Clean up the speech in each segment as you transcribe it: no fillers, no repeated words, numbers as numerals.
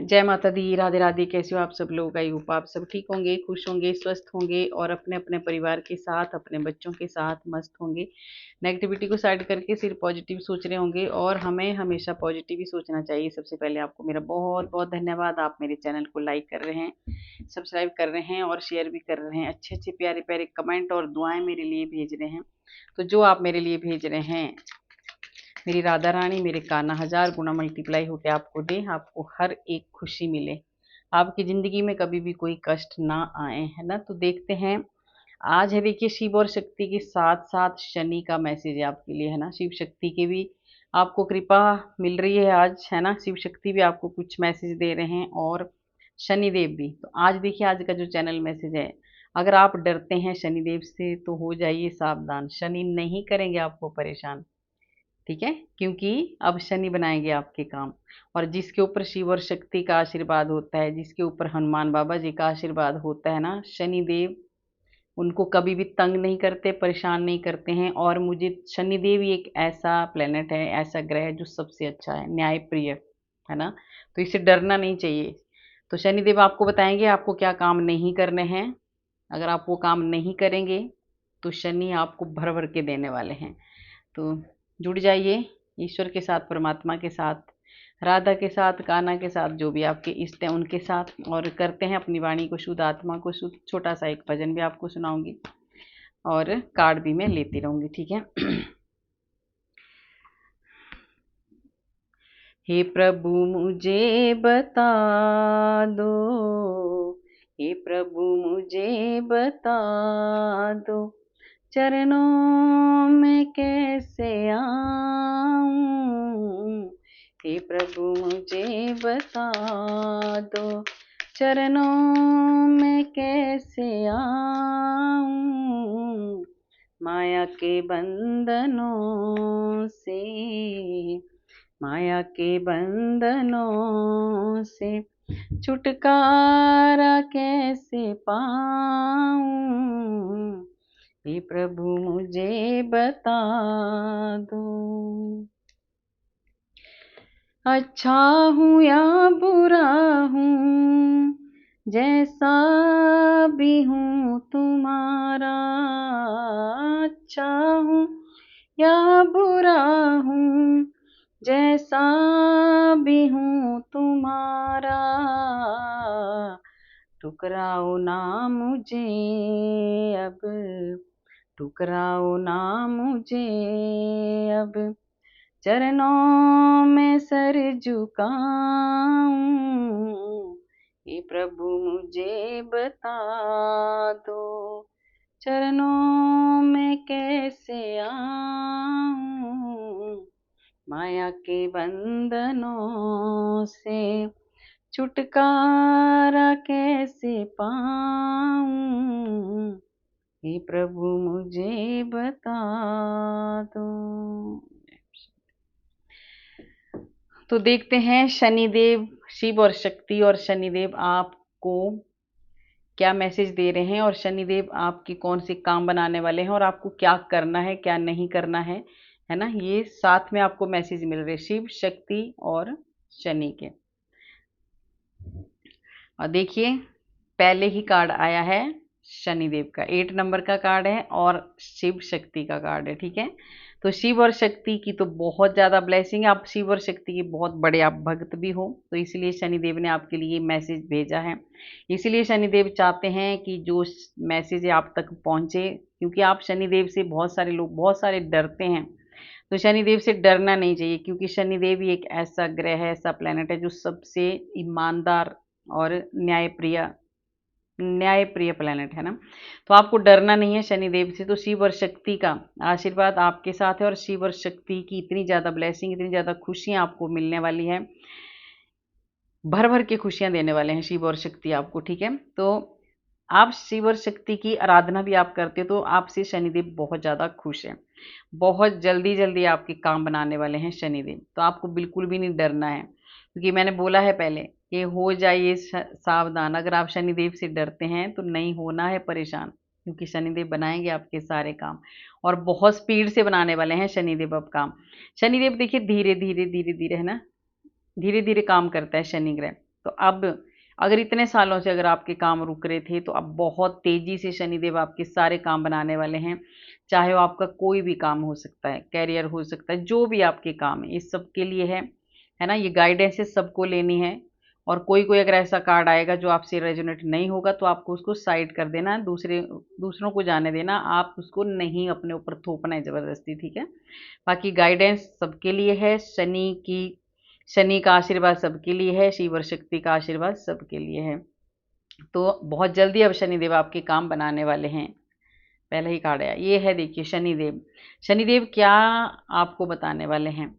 जय माता दी, राधे राधे। कैसे हो आप सब लोग? आई होप आप सब ठीक होंगे, खुश होंगे, स्वस्थ होंगे और अपने अपने परिवार के साथ, अपने बच्चों के साथ मस्त होंगे। नेगेटिविटी को साइड करके सिर्फ पॉजिटिव सोच रहे होंगे और हमें हमेशा पॉजिटिव ही सोचना चाहिए। सबसे पहले आपको मेरा बहुत बहुत धन्यवाद। आप मेरे चैनल को लाइक कर रहे हैं, सब्सक्राइब कर रहे हैं और शेयर भी कर रहे हैं। अच्छे अच्छे प्यारे प्यारे कमेंट और दुआएं मेरे लिए भेज रहे हैं। तो जो आप मेरे लिए भेज रहे हैं, मेरी राधा रानी मेरे कान्हा हजार गुना मल्टीप्लाई होके आपको दे, आपको हर एक खुशी मिले, आपकी ज़िंदगी में कभी भी कोई कष्ट ना आए, है ना। तो देखते हैं, आज है देखिए शिव और शक्ति के साथ साथ शनि का मैसेज है आपके लिए, है ना। शिव शक्ति के भी आपको कृपा मिल रही है आज, है ना। शिव शक्ति भी आपको कुछ मैसेज दे रहे हैं और शनिदेव भी। तो आज देखिए, आज का जो चैनल मैसेज है, अगर आप डरते हैं शनिदेव से तो हो जाइए सावधान, शनि नहीं करेंगे आपको परेशान, ठीक है। क्योंकि अब शनि बनाएंगे आपके काम। और जिसके ऊपर शिव और शक्ति का आशीर्वाद होता है, जिसके ऊपर हनुमान बाबा जी का आशीर्वाद होता है ना, शनिदेव उनको कभी भी तंग नहीं करते, परेशान नहीं करते हैं। और मुझे शनिदेव ही एक ऐसा प्लेनेट है, ऐसा ग्रह है जो सबसे अच्छा है, न्यायप्रिय, है ना। तो इससे डरना नहीं चाहिए। तो शनिदेव आपको बताएंगे आपको क्या काम नहीं करने हैं। अगर आप वो काम नहीं करेंगे तो शनि आपको भर भर के देने वाले हैं। तो जुड़ जाइए ईश्वर के साथ, परमात्मा के साथ, राधा के साथ, कान्हा के साथ, जो भी आपके इष्ट हैं उनके साथ, और करते हैं अपनी वाणी को शुद्ध, आत्मा को शुद्ध। छोटा सा एक भजन भी आपको सुनाऊंगी और कार्ड भी मैं लेती रहूंगी, ठीक है। हे प्रभु मुझे बता दो, हे प्रभु मुझे बता दो, चरणों में कैसे आऊं। हे प्रभु मुझे बता दो, चरणों में कैसे आऊं। माया के बंधनों से, माया के बंधनों से छुटकारा कैसे पाऊं। हे प्रभु मुझे बता दो। अच्छा हूँ या बुरा हूँ, जैसा भी हूँ तुम्हारा। अच्छा हूँ या बुरा हूँ, जैसा भी हूँ तुम्हारा। ठुकराओ ना मुझे अब, ठुकराओ ना मुझे अब, चरणों में सर झुकाऊं। हे प्रभु मुझे बता दो, चरणों में कैसे आऊं। माया के बंधनों से छुटकारा कैसे पाऊं। हे प्रभु मुझे बता दो। तो देखते हैं शनिदेव, शिव और शक्ति और शनिदेव आपको क्या मैसेज दे रहे हैं और शनिदेव आपके कौन से काम बनाने वाले हैं और आपको क्या करना है, क्या नहीं करना है ना। ये साथ में आपको मैसेज मिल रहे हैं, शिव, शक्ति और शनि के। और देखिए, पहले ही कार्ड आया है शनिदेव का, 8 नंबर का कार्ड है और शिव शक्ति का कार्ड है, ठीक है। तो शिव और शक्ति की तो बहुत ज़्यादा ब्लेसिंग है, आप शिव और शक्ति के बहुत बड़े आप भक्त भी हो, तो इसलिए शनिदेव ने आपके लिए मैसेज भेजा है। इसलिए शनिदेव चाहते हैं कि जो मैसेज है आप तक पहुँचे, क्योंकि आप शनिदेव से, बहुत सारे लोग बहुत सारे डरते हैं, तो शनिदेव से डरना नहीं चाहिए। क्योंकि शनिदेव ही एक ऐसा ग्रह है, ऐसा प्लेनेट है जो सबसे ईमानदार और न्यायप्रिय प्लेनेट है ना। तो आपको डरना नहीं है शनिदेव से। तो शिव और शक्ति का आशीर्वाद आपके साथ है और शिव और शक्ति की इतनी ज़्यादा ब्लेसिंग, इतनी ज़्यादा खुशियाँ आपको मिलने वाली है, भर भर के खुशियाँ देने वाले हैं शिव और शक्ति आपको, ठीक है। तो आप शिव और शक्ति की आराधना भी आप करते हो तो आपसे शनिदेव बहुत ज़्यादा खुश है, बहुत जल्दी जल्दी आपके काम बनाने वाले हैं शनिदेव। तो आपको बिल्कुल भी नहीं डरना है, क्योंकि मैंने बोला है पहले कि हो जाइए सावधान। अगर आप शनिदेव से डरते हैं तो नहीं होना है परेशान, क्योंकि शनिदेव बनाएंगे आपके सारे काम और बहुत स्पीड से बनाने वाले हैं शनिदेव अब काम। शनिदेव देखिए धीरे धीरे धीरे धीरे, है ना, धीरे धीरे काम करता है शनि ग्रह। तो अब अगर इतने सालों से अगर आपके काम रुक रहे थे तो अब बहुत तेजी से शनिदेव आपके सारे काम बनाने वाले हैं। चाहे वो आपका कोई भी काम हो सकता है, कैरियर हो सकता है, जो भी आपके काम है इस सब के लिए है ना। ये गाइडेंसेस सबको लेनी है। और कोई कोई अगर ऐसा कार्ड आएगा जो आपसे रेजोनेट नहीं होगा तो आपको उसको साइड कर देना है, दूसरों को जाने देना, आप उसको नहीं अपने ऊपर थोपना है ज़बरदस्ती, ठीक है। बाकी गाइडेंस सबके लिए है, शनि का आशीर्वाद सबके लिए है, शिव और शक्ति का आशीर्वाद सबके लिए है। तो बहुत जल्दी अब शनिदेव आपके काम बनाने वाले हैं। पहले ही कार्ड आया, ये है देखिए शनिदेव। शनिदेव क्या आपको बताने वाले हैं?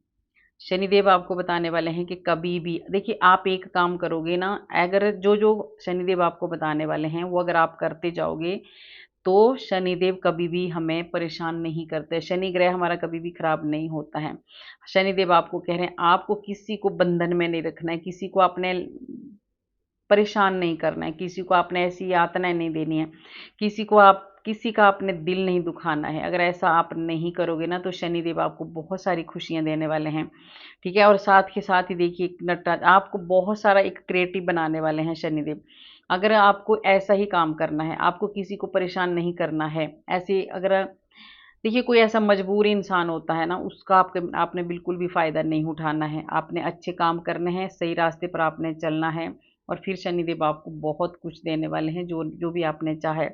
शनिदेव आपको बताने वाले हैं कि कभी भी देखिए आप एक काम करोगे ना, अगर जो जो शनिदेव आपको बताने वाले हैं वो अगर आप करते जाओगे तो शनिदेव कभी भी हमें परेशान नहीं करते। शनि ग्रह हमारा कभी भी खराब नहीं होता है। शनिदेव आपको कह रहे हैं आपको किसी को बंधन में नहीं रखना है, किसी को आपने परेशान नहीं करना है, किसी को आपने ऐसी यातनाएं नहीं देनी है, किसी का आपने दिल नहीं दुखाना है। अगर ऐसा आप नहीं करोगे ना तो शनिदेव आपको बहुत सारी खुशियां देने वाले हैं, ठीक है। और साथ के साथ ही देखिए नटराज आपको बहुत सारा एक क्रिएटिव बनाने वाले हैं शनिदेव। अगर आपको ऐसा ही काम करना है, आपको किसी को परेशान नहीं करना है, ऐसे अगर देखिए कोई ऐसा मजबूर इंसान होता है ना, उसका आपने बिल्कुल भी फ़ायदा नहीं उठाना है। आपने अच्छे काम करने हैं, सही रास्ते पर आपने चलना है और फिर शनिदेव आपको बहुत कुछ देने वाले हैं, जो जो भी आपने चाहा है।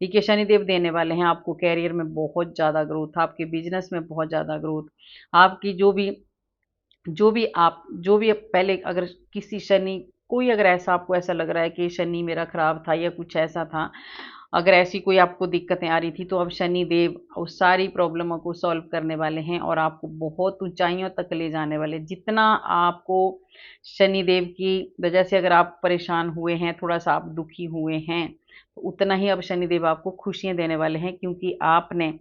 देखिए शनिदेव देने वाले हैं आपको करियर में बहुत ज़्यादा ग्रोथ, आपके बिजनेस में बहुत ज़्यादा ग्रोथ, आपकी जो भी पहले अगर किसी शनि कोई अगर ऐसा आपको ऐसा लग रहा है कि शनि मेरा खराब था या कुछ ऐसा था, अगर ऐसी कोई आपको दिक्कतें आ रही थी तो अब शनि देव उस सारी प्रॉब्लमों को सॉल्व करने वाले हैं और आपको बहुत ऊंचाइयों तक ले जाने वाले। जितना आपको शनि देव की वजह से अगर आप परेशान हुए हैं, थोड़ा सा आप दुखी हुए हैं, तो उतना ही अब शनि देव आपको खुशियां देने वाले हैं, क्योंकि आपने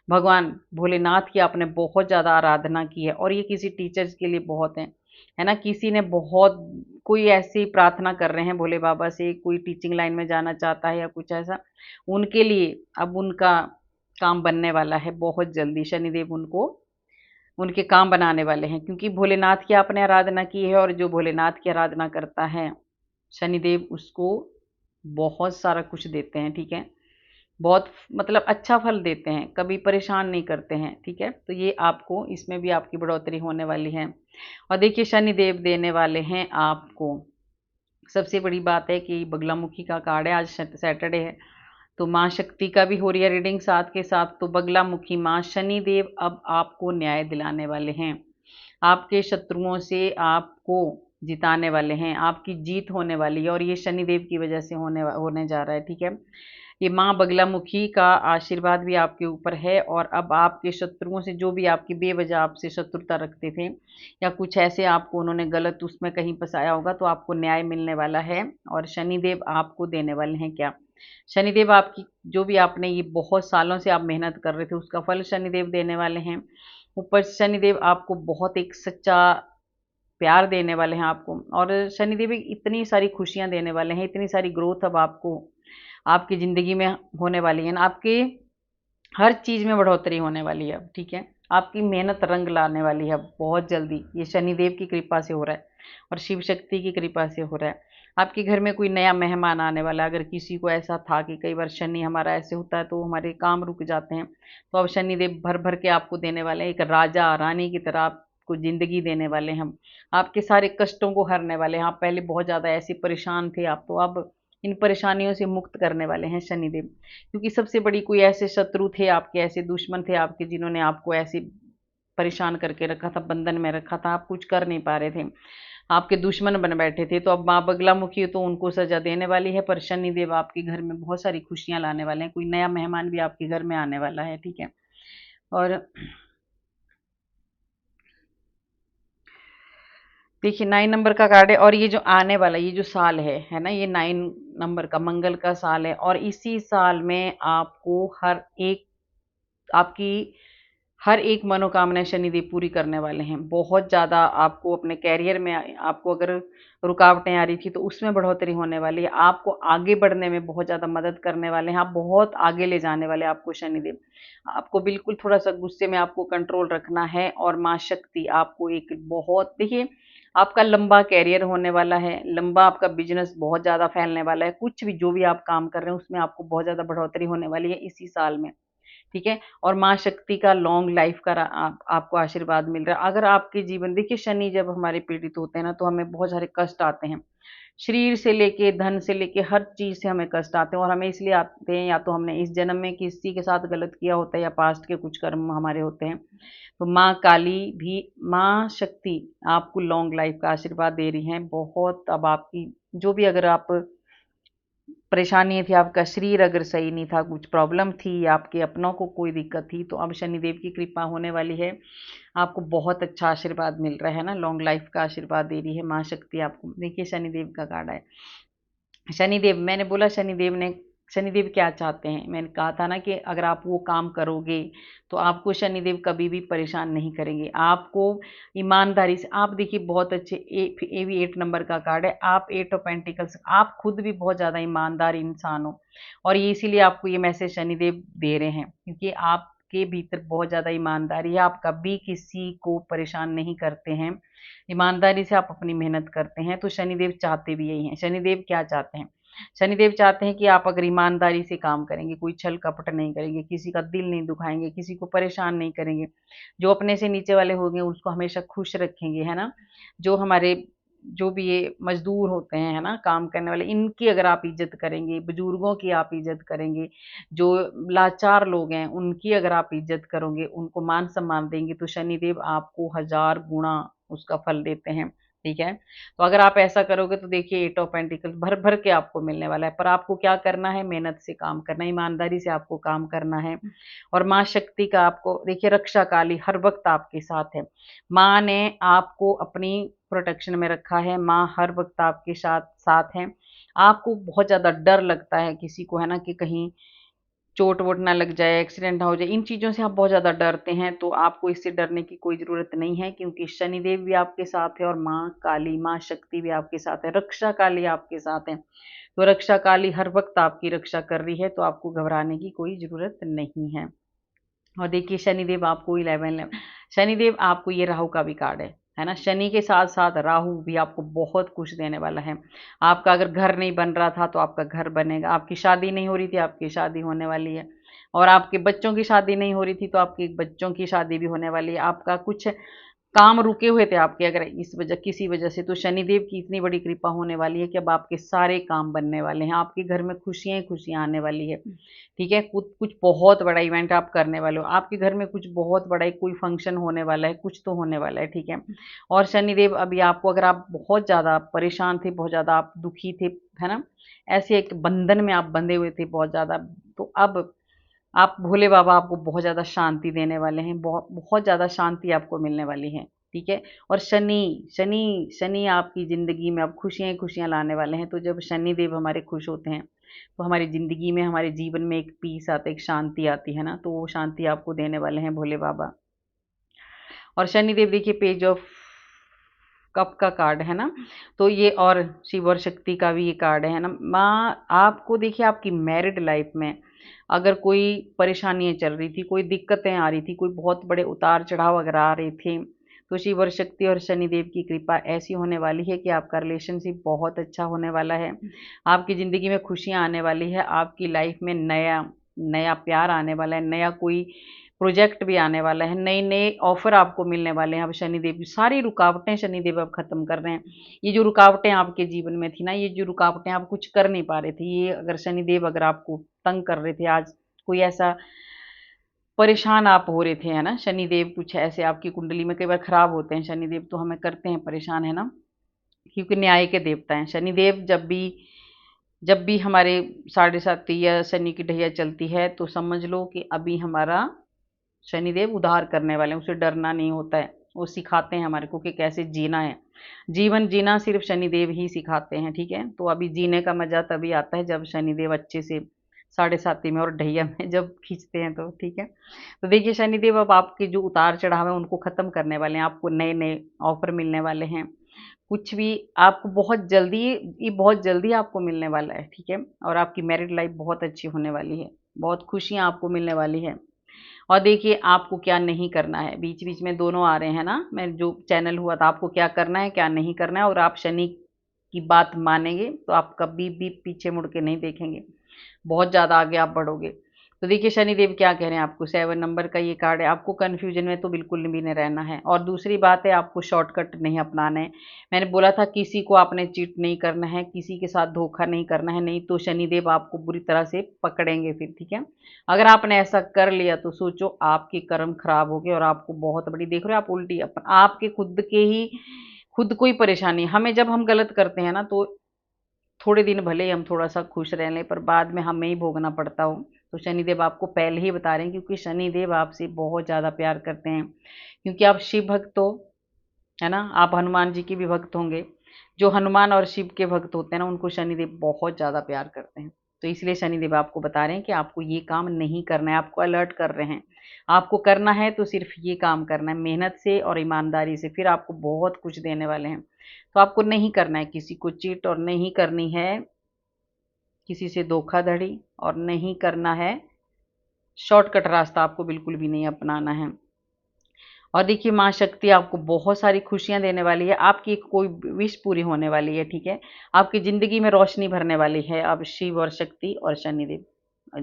भगवान भोलेनाथ की आपने बहुत ज़्यादा आराधना की है। और ये किसी टीचर्स के लिए बहुत है ना, किसी ने बहुत कोई ऐसी प्रार्थना कर रहे हैं भोले बाबा से, कोई टीचिंग लाइन में जाना चाहता है या कुछ ऐसा, उनके लिए अब उनका काम बनने वाला है बहुत जल्दी। शनिदेव उनको उनके काम बनाने वाले हैं, क्योंकि भोलेनाथ की आपने आराधना की है और जो भोलेनाथ की आराधना करता है शनिदेव उसको बहुत सारा कुछ देते हैं, ठीक है। बहुत मतलब अच्छा फल देते हैं, कभी परेशान नहीं करते हैं, ठीक है। तो ये आपको इसमें भी आपकी बढ़ोतरी होने वाली है। और देखिए शनिदेव देने वाले हैं आपको, सबसे बड़ी बात है कि बगलामुखी का कार्ड है, आज सैटरडे है तो माँ शक्ति का भी हो रही है रीडिंग साथ के साथ। तो बगलामुखी माँ शनिदेव अब आपको न्याय दिलाने वाले हैं, आपके शत्रुओं से आपको जिताने वाले हैं, आपकी जीत होने वाली है और ये शनिदेव की वजह से होने जा रहा है, ठीक है। ये माँ बगलामुखी का आशीर्वाद भी आपके ऊपर है और अब आपके शत्रुओं से, जो भी आपकी बेवजह आपसे शत्रुता रखते थे या कुछ ऐसे आपको उन्होंने गलत उसमें कहीं फंसाया होगा, तो आपको न्याय मिलने वाला है। और शनिदेव आपको देने वाले हैं क्या? शनिदेव आपकी जो भी आपने ये बहुत सालों से आप मेहनत कर रहे थे उसका फल शनिदेव देने वाले हैं। ऊपर शनिदेव आपको बहुत एक सच्चा प्यार देने वाले हैं आपको, और शनिदेव इतनी सारी खुशियां देने वाले हैं, इतनी सारी ग्रोथ अब आपको आपकी ज़िंदगी में होने वाली है ना, आपके हर चीज़ में बढ़ोतरी होने वाली है, ठीक है। आपकी मेहनत रंग लाने वाली है बहुत जल्दी, ये शनिदेव की कृपा से हो रहा है और शिव शक्ति की कृपा से हो रहा है। आपके घर में कोई नया मेहमान आने वाला है, अगर किसी को ऐसा था कि कई बार शनि हमारा ऐसे होता है तो हमारे काम रुक जाते हैं, तो अब शनिदेव भर भर के आपको देने वाले हैं, एक राजा रानी की तरह आपको ज़िंदगी देने वाले हैं हम, आपके सारे कष्टों को हरने वाले हैं। आप पहले बहुत ज़्यादा ऐसे परेशान थे, आप तो अब इन परेशानियों से मुक्त करने वाले हैं शनिदेव, क्योंकि सबसे बड़ी कोई ऐसे शत्रु थे आपके, ऐसे दुश्मन थे आपके, जिन्होंने आपको ऐसे परेशान करके रखा था, बंधन में रखा था, आप कुछ कर नहीं पा रहे थे, आपके दुश्मन बन बैठे थे। तो अब माँ बगलामुखी तो उनको सजा देने वाली है, पर शनिदेव आपके घर में बहुत सारी खुशियां लाने वाले हैं, कोई नया मेहमान भी आपके घर में आने वाला है, ठीक है। और देखिए 9 नंबर का कार्ड है और ये जो आने वाला ये जो साल है ना, ये 9 नंबर का मंगल का साल है और इसी साल में आपको आपकी हर एक मनोकामना शनिदेव पूरी करने वाले हैं। बहुत ज़्यादा आपको अपने करियर में आपको अगर रुकावटें आ रही थी तो उसमें बढ़ोतरी होने वाली है, आपको आगे बढ़ने में बहुत ज़्यादा मदद करने वाले हैं, आप बहुत आगे ले जाने वाले हैं आपको शनिदेव। आपको बिल्कुल थोड़ा सा गुस्से में आपको कंट्रोल रखना है और माँ शक्ति आपको एक बहुत देखिए आपका लंबा कैरियर होने वाला है, लंबा आपका बिजनेस बहुत ज़्यादा फैलने वाला है, कुछ भी जो भी आप काम कर रहे हैं उसमें आपको बहुत ज़्यादा बढ़ोतरी होने वाली है इसी साल में, ठीक है। और माँ शक्ति का लॉन्ग लाइफ का आपको आशीर्वाद मिल रहा है। अगर आपके जीवन, देखिए शनि जब हमारे पीड़ित होते हैं ना तो हमें बहुत सारे कष्ट आते हैं, शरीर से लेके धन से लेके हर चीज से हमें कष्ट आते हैं, और हमें इसलिए आते हैं या तो हमने इस जन्म में किसी के साथ गलत किया होता है या पास्ट के कुछ कर्म हमारे होते हैं। तो माँ काली भी, माँ शक्ति आपको लॉन्ग लाइफ का आशीर्वाद दे रही हैं बहुत। अब आपकी जो भी अगर आप परेशानी थी, आपका शरीर अगर सही नहीं था, कुछ प्रॉब्लम थी, आपके अपनों को कोई दिक्कत थी, तो अब शनिदेव की कृपा होने वाली है। आपको बहुत अच्छा आशीर्वाद मिल रहा है ना, लॉन्ग लाइफ का आशीर्वाद दे रही है माँ शक्ति आपको। देखिए शनिदेव का कार्ड है। शनिदेव, मैंने बोला शनिदेव क्या चाहते हैं, मैंने कहा था ना कि अगर आप वो काम करोगे तो आपको शनिदेव कभी भी परेशान नहीं करेंगे। आपको ईमानदारी से, आप देखिए बहुत अच्छे, ए भी 8 नंबर का कार्ड है, आप 8 ऑफ पेंटिकल्स, आप खुद भी बहुत ज़्यादा ईमानदार इंसान हो, और ये इसीलिए आपको ये मैसेज शनिदेव दे रहे हैं क्योंकि आपके भीतर बहुत ज़्यादा ईमानदारी है, आप कभी किसी को परेशान नहीं करते हैं, ईमानदारी से आप अपनी मेहनत करते हैं। तो शनिदेव चाहते भी यही हैं। शनिदेव क्या चाहते हैं, शनिदेव चाहते हैं कि आप अगर ईमानदारी से काम करेंगे, कोई छल कपट नहीं करेंगे, किसी का दिल नहीं दुखाएंगे, किसी को परेशान नहीं करेंगे, जो अपने से नीचे वाले होंगे उसको हमेशा खुश रखेंगे, है ना। जो हमारे, जो भी ये मजदूर होते हैं, है ना, काम करने वाले, इनकी अगर आप इज्जत करेंगे, बुजुर्गों की आप इज्जत करेंगे, जो लाचार लोग हैं उनकी अगर आप इज्जत करोगे, उनको मान सम्मान देंगे, तो शनिदेव आपको 1000 गुना उसका फल देते हैं, ठीक है। तो अगर आप ऐसा करोगे तो देखिए 8 ऑफ पेंटिकल्स भर भर के आपको मिलने वाला है। पर आपको क्या करना है, मेहनत से काम करना है, ईमानदारी से आपको काम करना है। और माँ शक्ति का आपको देखिए रक्षा काली हर वक्त आपके साथ है। माँ ने आपको अपनी प्रोटेक्शन में रखा है, माँ हर वक्त आपके साथ साथ है। आपको बहुत ज्यादा डर लगता है किसी को, है ना, कि कहीं चोट वोट ना लग जाए, एक्सीडेंट ना हो जाए, इन चीज़ों से आप बहुत ज़्यादा डरते हैं। तो आपको इससे डरने की कोई ज़रूरत नहीं है क्योंकि शनिदेव भी आपके साथ है और माँ काली, माँ शक्ति भी आपके साथ है, रक्षा काली आपके साथ है। तो रक्षा काली हर वक्त आपकी रक्षा कर रही है, तो आपको घबराने की कोई ज़रूरत नहीं है। और देखिए शनिदेव आपको 11, शनिदेव आपको, ये राहु का भी कार्ड है ना, शनि के साथ साथ राहु भी आपको बहुत कुछ देने वाला है। आपका अगर घर नहीं बन रहा था तो आपका घर बनेगा, आपकी शादी नहीं हो रही थी आपकी शादी होने वाली है, और आपके बच्चों की शादी नहीं हो रही थी तो आपके बच्चों की शादी भी होने वाली है। आपका कुछ काम रुके हुए थे आपके अगर इस वजह, किसी वजह से, तो शनिदेव की इतनी बड़ी कृपा होने वाली है कि अब आपके सारे काम बनने वाले हैं, आपके घर में खुशियां ही खुशियां आने वाली है, ठीक है। कुछ कुछ बहुत बड़ा इवेंट आप करने वाले हो, आपके घर में कुछ बहुत बड़ा कोई फंक्शन होने वाला है, कुछ तो होने वाला है, ठीक है। और शनिदेव अभी आपको, अगर आप बहुत ज़्यादा परेशान थे, बहुत ज़्यादा आप दुखी थे, है ना, ऐसे एक बंधन में आप बंधे हुए थे बहुत ज़्यादा, तो अब आप, भोले बाबा आपको बहुत ज़्यादा शांति देने वाले हैं, बहुत बहुत ज़्यादा शांति आपको मिलने वाली है, ठीक है। और शनि शनि शनि आपकी ज़िंदगी में अब खुशियाँ ही खुशियाँ लाने वाले हैं। तो जब शनि देव हमारे खुश होते हैं तो हमारी ज़िंदगी में, हमारे जीवन में एक पीस आता है, एक शांति आती है ना, तो वो शांति आपको देने वाले हैं भोले बाबा। और शनिदेव देखिए पेज ऑफ कप का कार्ड है ना, तो ये, और शिव और शक्ति का भी ये कार्ड है ना। माँ आपको देखिए आपकी मैरिड लाइफ में अगर कोई परेशानियां चल रही थी, कोई दिक्कतें आ रही थी, कोई बहुत बड़े उतार चढ़ाव अगर आ रहे थे, तो शिव और शक्ति और शनिदेव की कृपा ऐसी होने वाली है कि आपका रिलेशनशिप बहुत अच्छा होने वाला है, आपकी ज़िंदगी में खुशियाँ आने वाली है, आपकी लाइफ में नया नया प्यार आने वाला है, नया कोई प्रोजेक्ट भी आने वाला है, नए नए ऑफर आपको मिलने वाले हैं। अब शनिदेव की सारी रुकावटें शनिदेव अब खत्म कर रहे हैं। ये जो रुकावटें आपके जीवन में थी ना, ये जो रुकावटें आप कुछ कर नहीं पा रहे थे, ये अगर शनिदेव अगर आपको तंग कर रहे थे, आज कोई ऐसा परेशान आप हो रहे थे, है ना, शनिदेव कुछ ऐसे आपकी कुंडली में कई बार खराब होते हैं शनिदेव, तो हमें करते हैं परेशान, है ना, क्योंकि न्याय के देवता हैं शनिदेव। जब भी हमारे 7.5 या शनि की ढैया चलती है तो समझ लो कि अभी हमारा शनिदेव उद्धार करने वाले हैं, उसे डरना नहीं होता है, वो सिखाते हैं हमारे को कि कैसे जीना है। जीवन जीना सिर्फ शनिदेव ही सिखाते हैं, ठीक है। तो अभी जीने का मजा तभी आता है जब शनिदेव अच्छे से 7.5 में और ढैया में जब खींचते हैं, तो ठीक है। तो देखिए शनिदेव अब आपके जो उतार चढ़ाव है उनको खत्म करने वाले हैं, आपको नए नए ऑफर मिलने वाले हैं, कुछ भी आपको बहुत जल्दी, ये बहुत जल्दी आपको मिलने वाला है, ठीक है। और आपकी मैरिड लाइफ बहुत अच्छी होने वाली है, बहुत खुशियां आपको मिलने वाली है। और देखिए आपको क्या नहीं करना है, बीच बीच में दोनों आ रहे हैं ना, मैं जो चैनल हुआ था, आपको क्या करना है क्या नहीं करना है, और आप शनि की बात मानेंगे तो आप कभी भी पीछे मुड़ के नहीं देखेंगे, बहुत ज़्यादा आगे आप बढ़ोगे। तो देखिए शनिदेव क्या कह रहे हैं आपको, 7 नंबर का ये कार्ड है, आपको कन्फ्यूजन में तो बिल्कुल भी नहीं रहना है। और दूसरी बात है, आपको शॉर्टकट नहीं अपनाना है। मैंने बोला था किसी को आपने चीट नहीं करना है, किसी के साथ धोखा नहीं करना है, नहीं तो शनिदेव आपको बुरी तरह से पकड़ेंगे फिर, ठीक है। अगर आपने ऐसा कर लिया तो सोचो आपके कर्म खराब हो गए, और आपको बहुत बड़ी, देख रहे हो आप, उल्टी आपके खुद के ही खुद को ही परेशानी। हमें जब हम गलत करते हैं ना, तो थोड़े दिन भले ही हम थोड़ा-सा खुश रह लें, पर बाद में हमें ही भोगना पड़ता हो। तो शनिदेव आपको पहले ही बता रहे हैं, क्योंकि शनिदेव आपसे बहुत ज़्यादा प्यार करते हैं, क्योंकि आप शिव भक्त हो, है ना? आप हनुमान जी के भी भक्त होंगे। जो हनुमान और शिव के भक्त होते हैं ना, उनको शनिदेव बहुत ज़्यादा प्यार करते हैं। तो इसलिए शनिदेव आपको बता रहे हैं कि आपको ये काम नहीं करना है, आपको अलर्ट कर रहे हैं। आपको करना है तो सिर्फ़ ये काम करना है, मेहनत से और ईमानदारी से, फिर आपको बहुत कुछ देने वाले हैं। तो आपको नहीं करना है किसी को चीट, और नहीं करनी है किसी से धोखाधड़ी, और नहीं करना है शॉर्टकट रास्ता, आपको बिल्कुल भी नहीं अपनाना है। और देखिए माँ शक्ति आपको बहुत सारी खुशियाँ देने वाली है, आपकी कोई विश पूरी होने वाली है, ठीक है। आपकी ज़िंदगी में रोशनी भरने वाली है अब शिव और शक्ति और शनिदेव।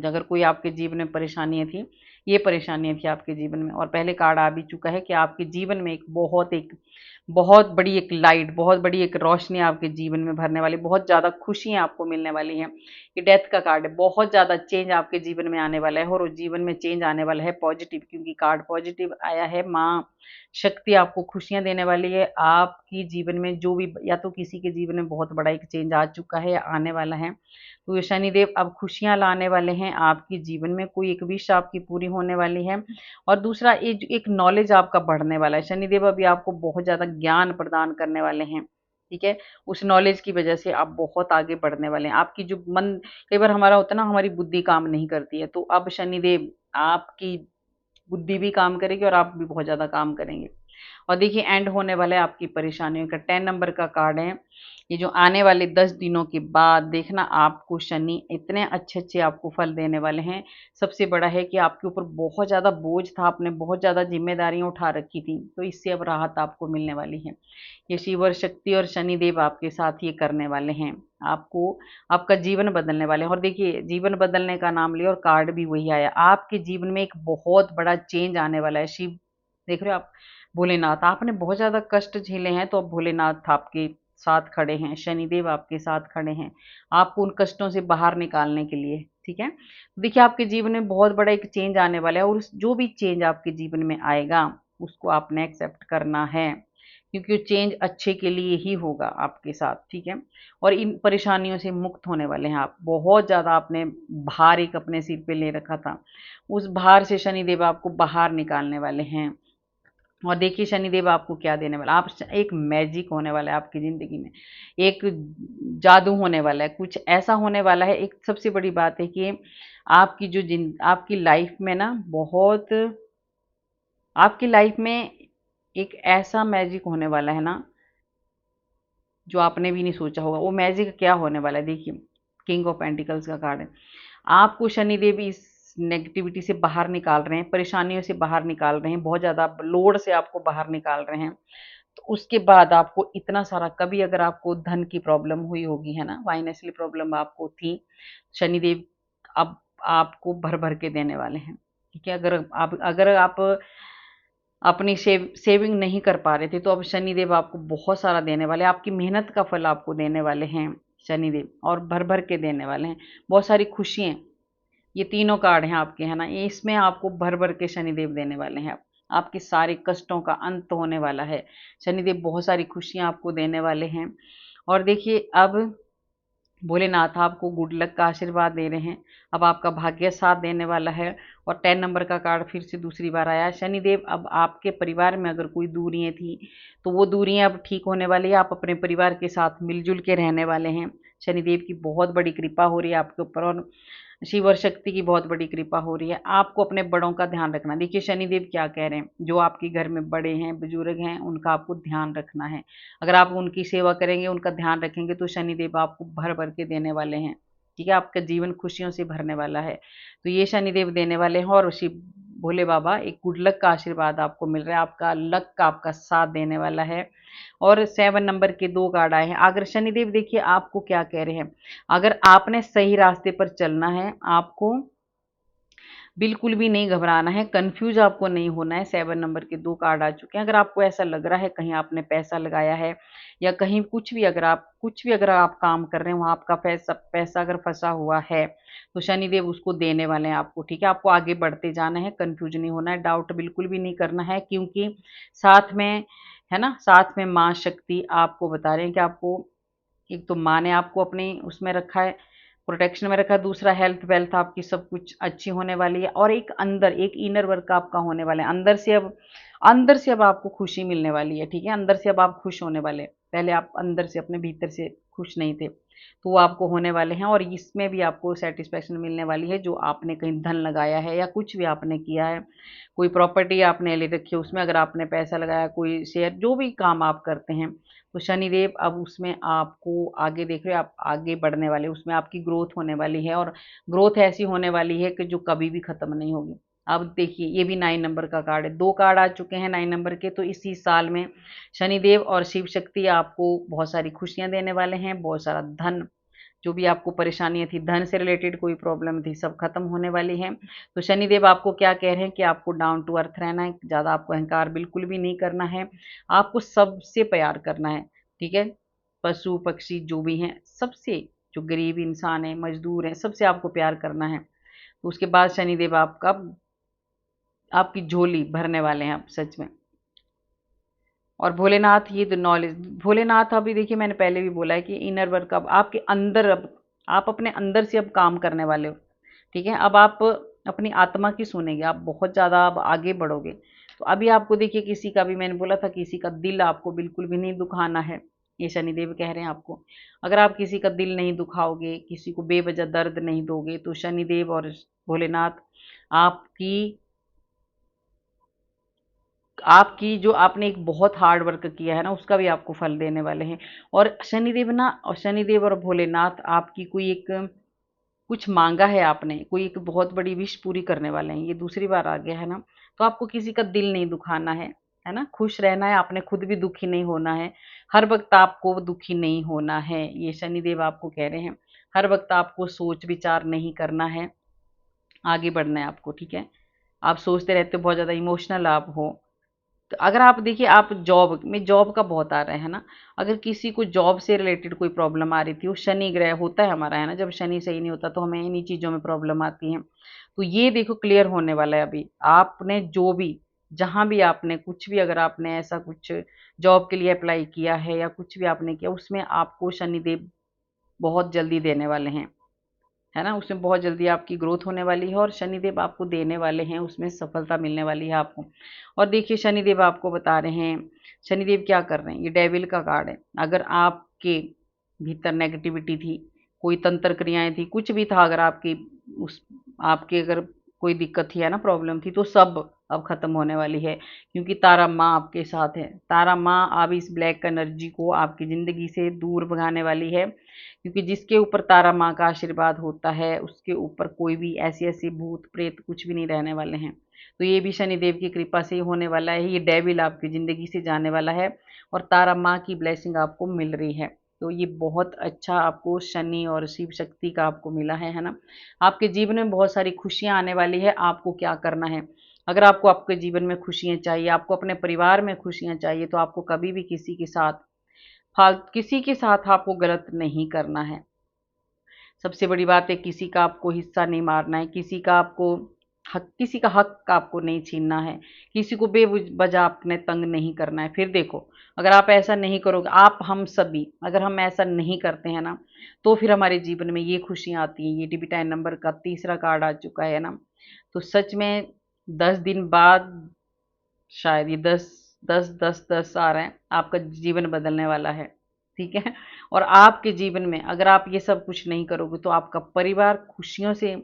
अगर कोई आपके जीवन में परेशानियाँ थी, ये परेशानियाँ थी आपके जीवन में, और पहले कार्ड आ भी चुका है कि आपके जीवन में एक बहुत बड़ी एक लाइट, बहुत बड़ी एक रोशनी आपके जीवन में भरने वाली, बहुत ज़्यादा खुशियाँ आपको मिलने वाली हैं। ये डेथ का कार्ड है, बहुत ज़्यादा चेंज आपके जीवन में आने वाला है, और जीवन में चेंज आने वाला है पॉजिटिव, क्योंकि कार्ड पॉजिटिव आया है। माँ शक्ति आपको खुशियाँ देने वाली है, आपकी जीवन में जो भी, या तो किसी के जीवन में बहुत बड़ा एक चेंज आ चुका है या आने वाला है, तो ये शनिदेव अब खुशियाँ लाने वाले हैं आपके जीवन में, कोई एक विश आपकी पूरी होने वाली है। और दूसरा एक नॉलेज आपका बढ़ने वाला है, शनिदेव अभी आपको बहुत ज़्यादा ज्ञान प्रदान करने वाले हैं, ठीक है। उस नॉलेज की वजह से आप बहुत आगे बढ़ने वाले हैं। आपकी जो मन, कई बार हमारा होता है ना, हमारी बुद्धि काम नहीं करती है, तो अब शनिदेव आपकी बुद्धि भी काम करेगी और आप भी बहुत ज़्यादा काम करेंगे। और देखिए एंड होने वाला है आपकी परेशानियों का, 10 नंबर का कार्ड है। ये जो आने वाले 10 दिनों के बाद देखना, आपको शनि इतने अच्छे-अच्छे आपको फल देने वाले हैं। सबसे बड़ा है कि आपके ऊपर बहुत ज़्यादा बोझ था, आपने बहुत ज़्यादा ज़िम्मेदारियाँ उठा रखी थी, तो इससे अब राहत आपको मिलने वाली है। ये शिव और शक्ति और शनिदेव आपके साथ ये करने वाले हैं। आपको आपका जीवन बदलने वाले हैं, और देखिए जीवन बदलने का नाम लिया और कार्ड भी वही आया। आपके जीवन में एक बहुत बड़ा चेंज आने वाला है। शिव, देख रहे हो आप, भोलेनाथ, आपने बहुत ज़्यादा कष्ट झेले हैं, तो अब भोलेनाथ आपके साथ खड़े हैं, शनिदेव आपके साथ खड़े हैं, आपको उन कष्टों से बाहर निकालने के लिए, ठीक है। तो देखिए आपके जीवन में बहुत बड़ा एक चेंज आने वाला है, और जो भी चेंज आपके जीवन में आएगा उसको आपने एक्सेप्ट करना है, क्योंकि वो चेंज अच्छे के लिए ही होगा आपके साथ, ठीक है। और इन परेशानियों से मुक्त होने वाले हैं आप। बहुत ज़्यादा आपने भार एक अपने सिर पे ले रखा था, उस भार से शनिदेव आपको बाहर निकालने वाले हैं। और देखिए शनिदेव आपको क्या देने वाला, आप एक मैजिक होने वाला है आपकी ज़िंदगी में, एक जादू होने वाला है, कुछ ऐसा होने वाला है। एक सबसे बड़ी बात है कि आपकी जो आपकी लाइफ में ना, बहुत आपकी लाइफ में एक ऐसा मैजिक होने वाला है ना, जो आपने भी नहीं सोचा होगा। वो मैजिक क्या होने वाला है, देखिए किंग ऑफ पेंटिकल्स का कार्ड है। आपको शनिदेव इस नेगेटिविटी से बाहर निकाल रहे हैं, परेशानियों से बाहर निकाल रहे हैं, बहुत ज़्यादा लोड से आपको बाहर निकाल रहे हैं। तो उसके बाद आपको इतना सारा, कभी अगर आपको धन की प्रॉब्लम हुई होगी, है ना, फाइनेंशियल प्रॉब्लम आपको थी, शनिदेव अब आपको भर भर के देने वाले हैं, ठीक है। अगर आप अपनी सेविंग नहीं कर पा रहे थे, तो अब शनिदेव आपको बहुत सारा देने वाले हैं, आपकी मेहनत का फल आपको देने वाले हैं शनिदेव, और भर भर के देने वाले हैं, बहुत सारी खुशियाँ। ये तीनों कार्ड हैं आपके, है ना, ये इसमें आपको भर भर के शनिदेव देने वाले हैं। आपके सारे कष्टों का अंत होने वाला है, शनिदेव बहुत सारी खुशियाँ आपको देने वाले हैं। और देखिए अब भोलेनाथ आपको गुड लक का आशीर्वाद दे रहे हैं, अब आपका भाग्य साथ देने वाला है। और 10 नंबर का कार्ड फिर से दूसरी बार आया, शनिदेव अब आपके परिवार में अगर कोई दूरियां थी, तो वो दूरियां अब ठीक होने वाली है, आप अपने परिवार के साथ मिलजुल के रहने वाले हैं। शनिदेव की बहुत बड़ी कृपा हो रही है आपके ऊपर, और शिव और शक्ति की बहुत बड़ी कृपा हो रही है। आपको अपने बड़ों का ध्यान रखना, देखिए शनिदेव क्या कह रहे हैं, जो आपके घर में बड़े हैं, बुजुर्ग हैं, उनका आपको ध्यान रखना है। अगर आप उनकी सेवा करेंगे, उनका ध्यान रखेंगे, तो शनिदेव आपको भर भर के देने वाले हैं, ठीक है। आपका जीवन खुशियों से भरने वाला है, तो ये शनिदेव देने वाले हैं। और शिव भोले बाबा एक गुड लक का आशीर्वाद आपको मिल रहा है, आपका लक का आपका साथ देने वाला है। और 7 नंबर के 2 कार्ड आए हैं। अगर शनिदेव देखिए आपको क्या कह रहे हैं, अगर आपने सही रास्ते पर चलना है, आपको बिल्कुल भी नहीं घबराना है, कंफ्यूज आपको नहीं होना है। 7 नंबर के 2 कार्ड आ चुके हैं। अगर आपको ऐसा लग रहा है कहीं आपने पैसा लगाया है या कहीं कुछ भी अगर आप काम कर रहे हैं वहाँ आपका पैसा पैसा अगर फंसा हुआ है, तो शनिदेव उसको देने वाले हैं आपको, ठीक है? आपको आगे बढ़ते जाना है, कंफ्यूज नहीं होना है, डाउट बिल्कुल भी नहीं करना है, क्योंकि साथ में है ना, साथ में माँ शक्ति आपको बता रहे हैं कि आपको एक तो माँ ने आपको अपनी उसमें रखा है, प्रोटेक्शन में रखा है, दूसरा हेल्थ वेल्थ आपकी सब कुछ अच्छी होने वाली है, और एक अंदर एक इनर वर्क आपका होने वाला है। अंदर से अब आपको खुशी मिलने वाली है, ठीक है? अंदर से अब आप खुश होने वाले हैं। पहले आप अंदर से अपने भीतर से खुश नहीं थे, तो वो आपको होने वाले हैं, और इसमें भी आपको सेटिस्फेक्शन मिलने वाली है। जो आपने कहीं धन लगाया है या कुछ भी आपने किया है, कोई प्रॉपर्टी आपने ले रखी है, उसमें अगर आपने पैसा लगाया, कोई शेयर, जो भी काम आप करते हैं, तो शनिदेव अब उसमें आपको आगे देख रहे हो, आप आगे बढ़ने वाले, उसमें आपकी ग्रोथ होने वाली है, और ग्रोथ ऐसी होने वाली है कि जो कभी भी खत्म नहीं होगी। अब देखिए ये भी 9 नंबर का कार्ड है, 2 कार्ड आ चुके हैं 9 नंबर के। तो इसी साल में शनिदेव और शिव शक्ति आपको बहुत सारी खुशियां देने वाले हैं, बहुत सारा धन, जो भी आपको परेशानियां थी, धन से रिलेटेड कोई प्रॉब्लम थी, सब खत्म होने वाली है। तो शनिदेव आपको क्या कह रहे हैं कि आपको डाउन टू अर्थ रहना है, ज़्यादा आपको अहंकार बिल्कुल भी नहीं करना है, आपको सबसे प्यार करना है, ठीक है? पशु पक्षी जो भी हैं सबसे, जो गरीब इंसान है, मजदूर हैं, सबसे आपको प्यार करना है। तो उसके बाद शनिदेव आपकी झोली भरने वाले हैं आप सच में। और भोलेनाथ, ये तो नॉलेज, भोलेनाथ अभी देखिए मैंने पहले भी बोला है कि इनर वर्क अब आपके अंदर, अब आप अपने अंदर से अब काम करने वाले हो, ठीक है? अब आप अपनी आत्मा की सुनेंगे, आप बहुत ज़्यादा अब आगे बढ़ोगे। तो अभी आपको देखिए किसी का भी, मैंने बोला था किसी का दिल आपको बिल्कुल भी नहीं दुखाना है, ये शनिदेव कह रहे हैं आपको। अगर आप किसी का दिल नहीं दुखाओगे, किसी को बेवजह दर्द नहीं दोगे, तो शनिदेव और भोलेनाथ आपकी आपकी जो आपने एक बहुत हार्ड वर्क किया है ना, उसका भी आपको फल देने वाले हैं। और शनिदेव और भोलेनाथ आपकी कोई एक कुछ मांगा है आपने, कोई एक बहुत बड़ी विश पूरी करने वाले हैं, ये दूसरी बार आ गया है ना। तो आपको किसी का दिल नहीं दुखाना है ना, खुश रहना है, आपने खुद भी दुखी नहीं होना है, हर वक्त आपको दुखी नहीं होना है, ये शनिदेव आपको कह रहे हैं। हर वक्त आपको सोच विचार नहीं करना है, आगे बढ़ना है आपको, ठीक है? आप सोचते रहते हो, बहुत ज़्यादा इमोशनल आप हो। तो अगर आप देखिए, आप जॉब का बहुत आ रहा है ना, अगर किसी को जॉब से रिलेटेड कोई प्रॉब्लम आ रही थी, वो शनि ग्रह होता है हमारा, है ना, जब शनि सही नहीं होता तो हमें इन्हीं चीज़ों में प्रॉब्लम आती है। तो ये देखो क्लियर होने वाला है अभी। आपने जो भी, जहाँ भी आपने कुछ भी, अगर आपने ऐसा कुछ जॉब के लिए अप्लाई किया है या कुछ भी आपने किया, उसमें आपको शनिदेव बहुत जल्दी देने वाले हैं, है ना? उसमें बहुत जल्दी आपकी ग्रोथ होने वाली है, और शनिदेव आपको देने वाले हैं, उसमें सफलता मिलने वाली है आपको। और देखिए शनिदेव आपको बता रहे हैं, शनिदेव क्या कर रहे हैं, ये डेविल का कार्ड है। अगर आपके भीतर नेगेटिविटी थी, कोई तंत्र क्रियाएं थी, कुछ भी था, अगर उस आपकी अगर कोई दिक्कत थी, है ना, प्रॉब्लम थी, तो सब अब खत्म होने वाली है, क्योंकि तारा माँ आपके साथ है। तारा माँ अब इस ब्लैक एनर्जी को आपकी ज़िंदगी से दूर भगाने वाली है, क्योंकि जिसके ऊपर तारा माँ का आशीर्वाद होता है, उसके ऊपर कोई भी ऐसी-ऐसी भूत प्रेत कुछ भी नहीं रहने वाले हैं। तो ये भी शनिदेव की कृपा से ही होने वाला है, ये डेविल आपकी ज़िंदगी से जाने वाला है, और तारा माँ की ब्लेसिंग आपको मिल रही है। तो ये बहुत अच्छा आपको शनि और शिव शक्ति का आपको मिला है ना? आपके जीवन में बहुत सारी खुशियाँ आने वाली है, आपको क्या करना है? अगर आपको आपके जीवन में खुशियाँ चाहिए, आपको अपने परिवार में खुशियाँ चाहिए, तो आपको कभी भी किसी के साथ आपको गलत नहीं करना है। सबसे बड़ी बात है, किसी का आपको हिस्सा नहीं मारना है, किसी का हक आपको नहीं छीनना है, किसी को बेवजह आपने तंग नहीं करना है। फिर देखो, अगर आप ऐसा नहीं करोगे, हम सभी अगर हम ऐसा नहीं करते हैं ना, तो फिर हमारे जीवन में ये खुशियाँ आती हैं। ये डिविटाइन नंबर का तीसरा कार्ड आ चुका है ना, तो सच में 10 दिन बाद, शायद ये 10 10 10 10 आ रहे हैं, आपका जीवन बदलने वाला है, ठीक है? और आपके जीवन में अगर आप ये सब कुछ नहीं करोगे, तो आपका परिवार खुशियों से,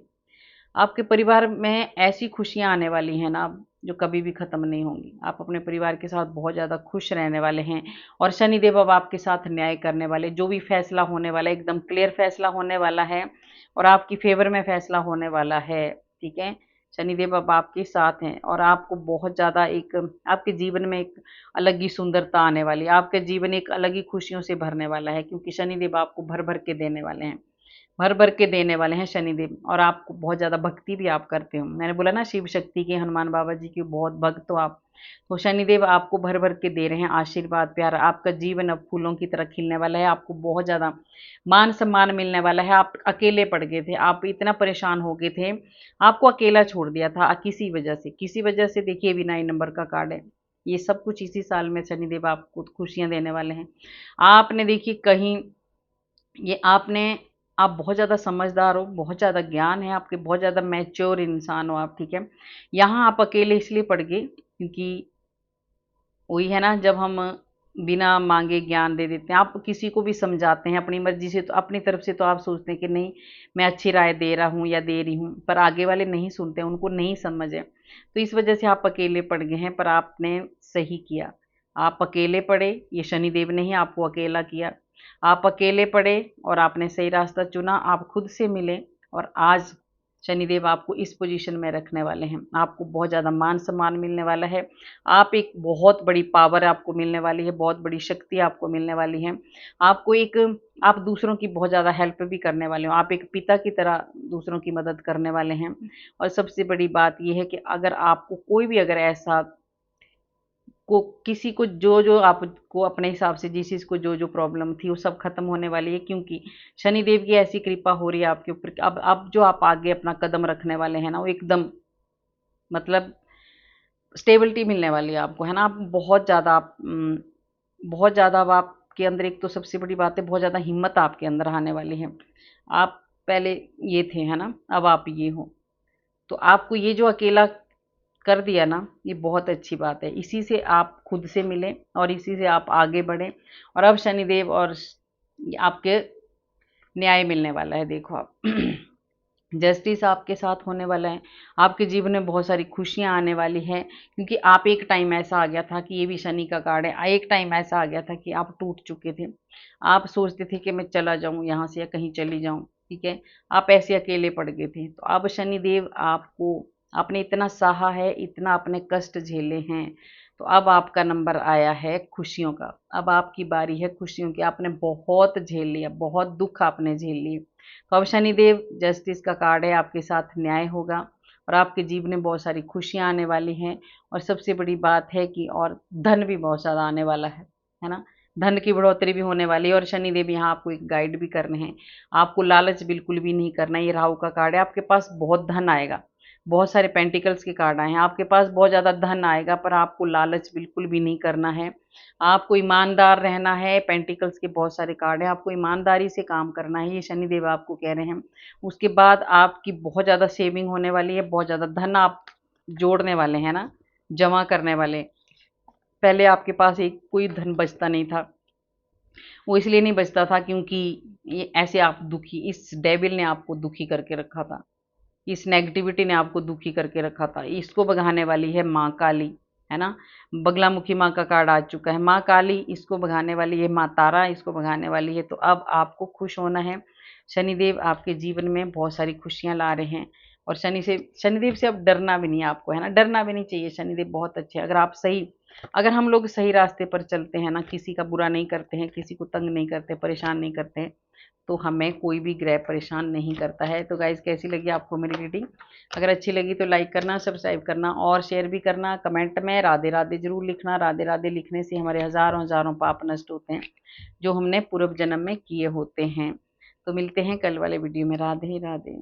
आपके परिवार में ऐसी खुशियां आने वाली हैं ना, जो कभी भी खत्म नहीं होंगी। आप अपने परिवार के साथ बहुत ज़्यादा खुश रहने वाले हैं, और शनिदेव अब आपके साथ न्याय करने वाले, जो भी फैसला होने वाला है, एकदम क्लियर फैसला होने वाला है, और आपकी फेवर में फैसला होने वाला है, ठीक है? शनिदेव अब आपके साथ हैं और आपको बहुत ज़्यादा एक आपके जीवन में एक अलग ही सुंदरता आने वाली है। आपका जीवन एक अलग ही खुशियों से भरने वाला है, क्योंकि शनिदेव आपको भर-भर के देने वाले हैं। भर-भर के देने वाले हैं शनिदेव, और आपको बहुत ज़्यादा भक्ति भी आप करते हो। मैंने बोला ना शिव शक्ति के, हनुमान बाबा जी के बहुत भक्त हो आप। तो शनिदेव आपको भर-भर के दे रहे हैं आशीर्वाद, प्यार। आपका जीवन अब फूलों की तरह खिलने वाला है। आपको बहुत ज़्यादा मान-सम्मान मिलने वाला है। आप अकेले पड़ गए थे, आप इतना परेशान हो गए थे, आपको अकेला छोड़ दिया था किसी वजह से। किसी वजह से देखिए भी 9 नंबर का कार्ड है। ये सब कुछ इसी साल में शनिदेव आपको खुशियाँ देने वाले हैं। आपने देखिए कहीं ये आपने आप बहुत ज़्यादा समझदार हो, बहुत ज़्यादा ज्ञान है आपके, बहुत ज़्यादा मैच्योर इंसान हो आप, ठीक है। यहाँ आप अकेले इसलिए पड़ गए क्योंकि वही है ना, जब हम बिना मांगे ज्ञान दे देते हैं। आप किसी को भी समझाते हैं अपनी मर्जी से, तो अपनी तरफ से तो आप सोचते हैं कि नहीं मैं अच्छी राय दे रहा हूँ या दे रही हूँ, पर आगे वाले नहीं सुनते हैं, उनको नहीं समझ है। तो इस वजह से आप अकेले पड़ गए हैं, पर आपने सही किया। आप अकेले पड़े, ये शनिदेव ने ही आपको अकेला किया। आप अकेले पड़े और आपने सही रास्ता चुना, आप खुद से मिले, और आज शनिदेव आपको इस पोजीशन में रखने वाले हैं। आपको बहुत ज़्यादा मान सम्मान मिलने वाला है। आप एक बहुत बड़ी पावर आपको मिलने वाली है, बहुत बड़ी शक्ति आपको मिलने वाली है। आपको एक आप दूसरों की बहुत ज़्यादा हेल्प भी करने वाले हो। आप एक पिता की तरह दूसरों की मदद करने वाले हैं। और सबसे बड़ी बात ये है कि अगर आपको कोई भी अगर ऐसा को किसी को जो आपको अपने हिसाब से जिस चीज़ को जो प्रॉब्लम थी वो सब खत्म होने वाली है, क्योंकि शनिदेव की ऐसी कृपा हो रही है आपके ऊपर कि अब जो आप आगे अपना कदम रखने वाले हैं ना, वो एकदम मतलब स्टेबिलिटी मिलने वाली है आपको, है ना। आप बहुत ज़्यादा बहुत ज़्यादा अब आपके अंदर, एक तो सबसे बड़ी बात है बहुत ज़्यादा हिम्मत आपके अंदर आने वाली है। आप पहले ये थे, है ना, अब आप ये हो। तो आपको ये जो अकेला कर दिया ना, ये बहुत अच्छी बात है। इसी से आप खुद से मिले और इसी से आप आगे बढ़े, और अब शनिदेव और आपके न्याय मिलने वाला है। देखो आप जस्टिस आपके साथ होने वाला है। आपके जीवन में बहुत सारी खुशियां आने वाली है, क्योंकि आप एक टाइम ऐसा आ गया था कि ये भी शनि का कार्ड है। एक टाइम ऐसा आ गया था कि आप टूट चुके थे। आप सोचते थे कि मैं चला जाऊं यहाँ से या कहीं चली जाऊं, ठीक है। आप ऐसे अकेले पड़ गए थे। तो अब शनिदेव आपको, आपने इतना सहा है, इतना अपने कष्ट झेले हैं, तो अब आपका नंबर आया है खुशियों का। अब आपकी बारी है खुशियों की। आपने बहुत झेल लिया, बहुत दुख आपने झेल लिए। तो अब शनिदेव जस्टिस का कार्ड है, आपके साथ न्याय होगा और आपके जीवन में बहुत सारी खुशियां आने वाली हैं। और सबसे बड़ी बात है कि और धन भी बहुत ज़्यादा आने वाला है ना। धन की बढ़ोतरी भी होने वाली है, और शनिदेव यहाँ आपको एक गाइड भी करने हैं। आपको लालच बिल्कुल भी नहीं करना। ये राहु का कार्ड है, आपके पास बहुत धन आएगा। बहुत सारे पेंटिकल्स के कार्ड आए हैं, आपके पास बहुत ज़्यादा धन आएगा, पर आपको लालच बिल्कुल भी नहीं करना है। आपको ईमानदार रहना है। पेंटिकल्स के बहुत सारे कार्ड हैं, आपको ईमानदारी से काम करना है, ये शनिदेव आपको कह रहे हैं। उसके बाद आपकी बहुत ज़्यादा सेविंग होने वाली है, बहुत ज़्यादा धन आप जोड़ने वाले हैं ना, जमा करने वाले। पहले आपके पास एक कोई धन बचता नहीं था, वो इसलिए नहीं बचता था क्योंकि ये ऐसे आप दुखी, इस डेविल ने आपको दुखी करके रखा था, इस नेगेटिविटी ने आपको दुखी करके रखा था। इसको भगाने वाली है माँ काली, है ना। बगलामुखी माँ का कार्ड आ चुका है, माँ काली इसको भगाने वाली है, माँ तारा इसको भगाने वाली है। तो अब आपको खुश होना है। शनिदेव आपके जीवन में बहुत सारी खुशियां ला रहे हैं, और शनिदेव से अब डरना भी नहीं है आपको, है ना। डरना भी नहीं चाहिए, शनिदेव बहुत अच्छे हैं। अगर हम लोग सही रास्ते पर चलते हैं ना, किसी का बुरा नहीं करते हैं, किसी को तंग नहीं करते, परेशान नहीं करते हैं, तो हमें कोई भी ग्रह परेशान नहीं करता है। तो गाइज़ कैसी लगी आपको मेरी रीडिंग? अगर अच्छी लगी तो लाइक करना, सब्सक्राइब करना और शेयर भी करना। कमेंट में राधे राधे ज़रूर लिखना। राधे राधे लिखने से हमारे हज़ारों हज़ारों पाप नष्ट होते हैं, जो हमने पूर्व जन्म में किए होते हैं। तो मिलते हैं कल वाले वीडियो में। राधे राधे।